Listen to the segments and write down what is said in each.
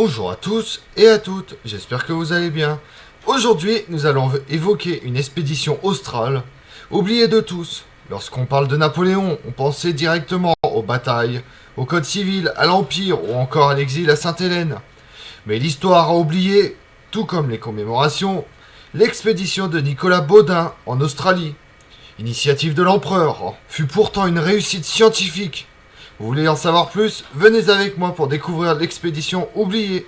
Bonjour à tous et à toutes, j'espère que vous allez bien. Aujourd'hui, nous allons évoquer une expédition australe, oubliée de tous. Lorsqu'on parle de Napoléon, on pensait directement aux batailles, au code civil, à l'Empire ou encore à l'exil à Sainte-Hélène. Mais l'histoire a oublié, tout comme les commémorations, l'expédition de Nicolas Baudin en Australie. Initiative de l'empereur, fut pourtant une réussite scientifique. Vous voulez en savoir plus? Venez avec moi pour découvrir l'expédition oubliée.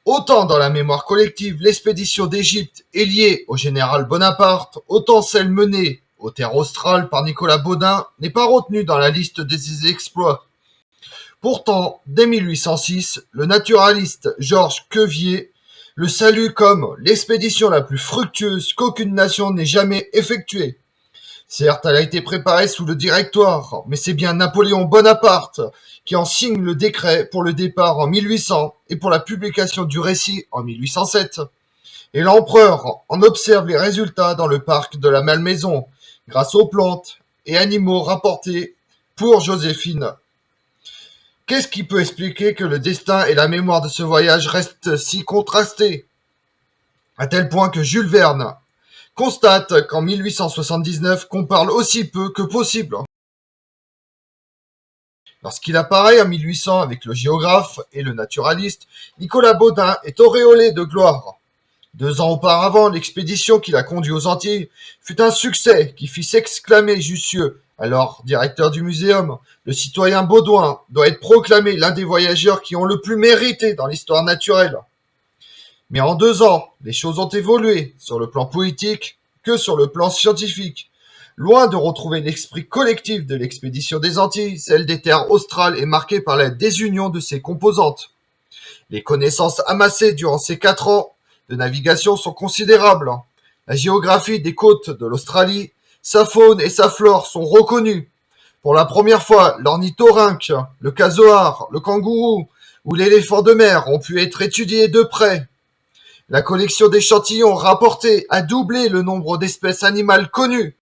Autant dans la mémoire collective, l'expédition d'Égypte est liée au général Bonaparte, autant celle menée aux terres australes par Nicolas Baudin n'est pas retenue dans la liste des exploits. Pourtant, dès 1806, le naturaliste Georges Cuvier le salue comme l'expédition la plus fructueuse qu'aucune nation n'ait jamais effectuée. Certes, elle a été préparée sous le Directoire, mais c'est bien Napoléon Bonaparte qui en signe le décret pour le départ en 1800 et pour la publication du récit en 1807. Et l'empereur en observe les résultats dans le parc de la Malmaison, grâce aux plantes et animaux rapportés pour Joséphine. Qu'est-ce qui peut expliquer que le destin et la mémoire de ce voyage restent si contrastés? À tel point que Jules Verne constate qu'en 1879 qu'on parle aussi peu que possible. Lorsqu'il apparaît en 1800 avec le géographe et le naturaliste, Nicolas Baudin est auréolé de gloire. 2 ans auparavant, l'expédition qui l'a conduit aux Antilles fut un succès qui fit s'exclamer Jussieu, alors directeur du muséum. Le citoyen Baudouin doit être proclamé l'un des voyageurs qui ont le plus mérité dans l'histoire naturelle. Mais en 2 ans, les choses ont évolué, sur le plan politique que sur le plan scientifique. Loin de retrouver l'esprit collectif de l'expédition des Antilles, celle des terres australes est marquée par la désunion de ses composantes. Les connaissances amassées durant ces 4 ans de navigation sont considérables. La géographie des côtes de l'Australie, sa faune et sa flore sont reconnues. Pour la première fois, l'ornithorynque, le casoar, le kangourou ou l'éléphant de mer ont pu être étudiés de près. La collection d'échantillons rapportés a doublé le nombre d'espèces animales connues.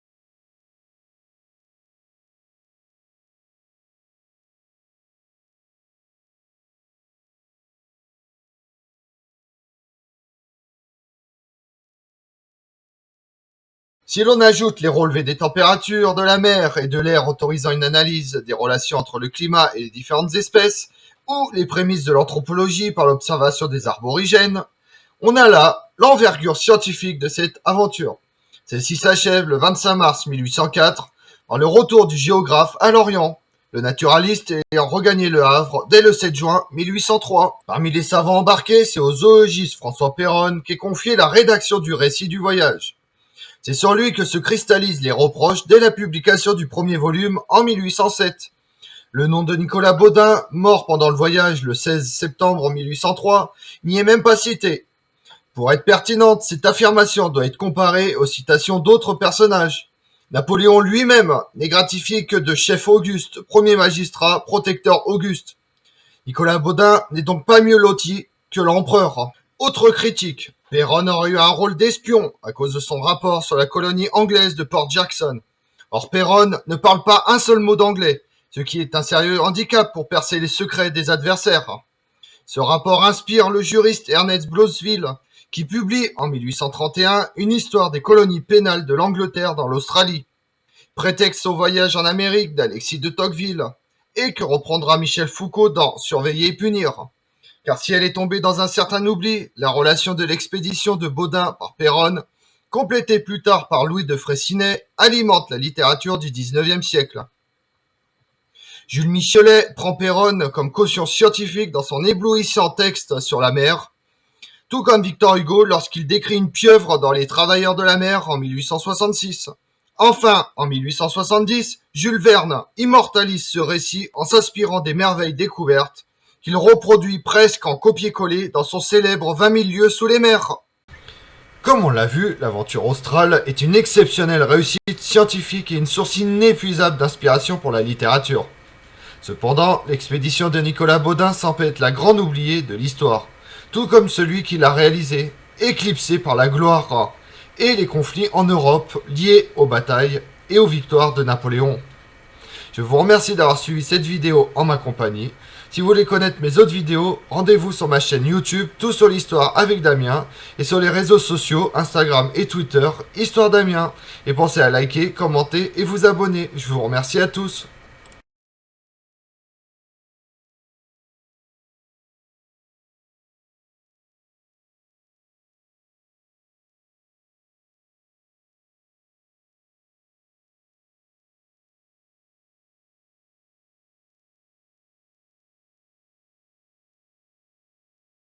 Si l'on ajoute les relevés des températures de la mer et de l'air autorisant une analyse des relations entre le climat et les différentes espèces, ou les prémices de l'anthropologie par l'observation des aborigènes, on a là l'envergure scientifique de cette aventure. Celle-ci s'achève le 25 mars 1804 par le retour du géographe à Lorient, le naturaliste ayant regagné le Havre dès le 7 juin 1803. Parmi les savants embarqués, c'est au zoologiste François Péronne qu'est confiée la rédaction du récit du voyage. C'est sur lui que se cristallisent les reproches dès la publication du premier volume en 1807. Le nom de Nicolas Baudin, mort pendant le voyage le 16 septembre 1803, n'y est même pas cité. Pour être pertinente, cette affirmation doit être comparée aux citations d'autres personnages. Napoléon lui-même n'est gratifié que de chef Auguste, premier magistrat, protecteur Auguste. Nicolas Baudin n'est donc pas mieux loti que l'empereur. Autre critique, Péronne aurait eu un rôle d'espion à cause de son rapport sur la colonie anglaise de Port Jackson. Or Péronne ne parle pas un seul mot d'anglais, ce qui est un sérieux handicap pour percer les secrets des adversaires. Ce rapport inspire le juriste Ernest Blossville, qui publie en 1831 une histoire des colonies pénales de l'Angleterre dans l'Australie. Prétexte au voyage en Amérique d'Alexis de Tocqueville, et que reprendra Michel Foucault dans Surveiller et punir. Car si elle est tombée dans un certain oubli, la relation de l'expédition de Baudin par Péronne, complétée plus tard par Louis de Freycinet, alimente la littérature du XIXe siècle. Jules Michelet prend Péronne comme caution scientifique dans son éblouissant texte sur la mer, tout comme Victor Hugo lorsqu'il décrit une pieuvre dans Les Travailleurs de la mer en 1866. Enfin, en 1870, Jules Verne immortalise ce récit en s'inspirant des merveilles découvertes qu'il reproduit presque en copier-coller dans son célèbre 20 000 lieues sous les mers. Comme on l'a vu, l'aventure australe est une exceptionnelle réussite scientifique et une source inépuisable d'inspiration pour la littérature. Cependant, l'expédition de Nicolas Baudin semble être la grande oubliée de l'histoire, tout comme celui qui l'a réalisé, éclipsé par la gloire et les conflits en Europe liés aux batailles et aux victoires de Napoléon. Je vous remercie d'avoir suivi cette vidéo en ma compagnie. Si vous voulez connaître mes autres vidéos, rendez-vous sur ma chaîne YouTube Tout sur l'Histoire avec Damien et sur les réseaux sociaux Instagram et Twitter Histoire Damien. Et pensez à liker, commenter et vous abonner. Je vous remercie à tous.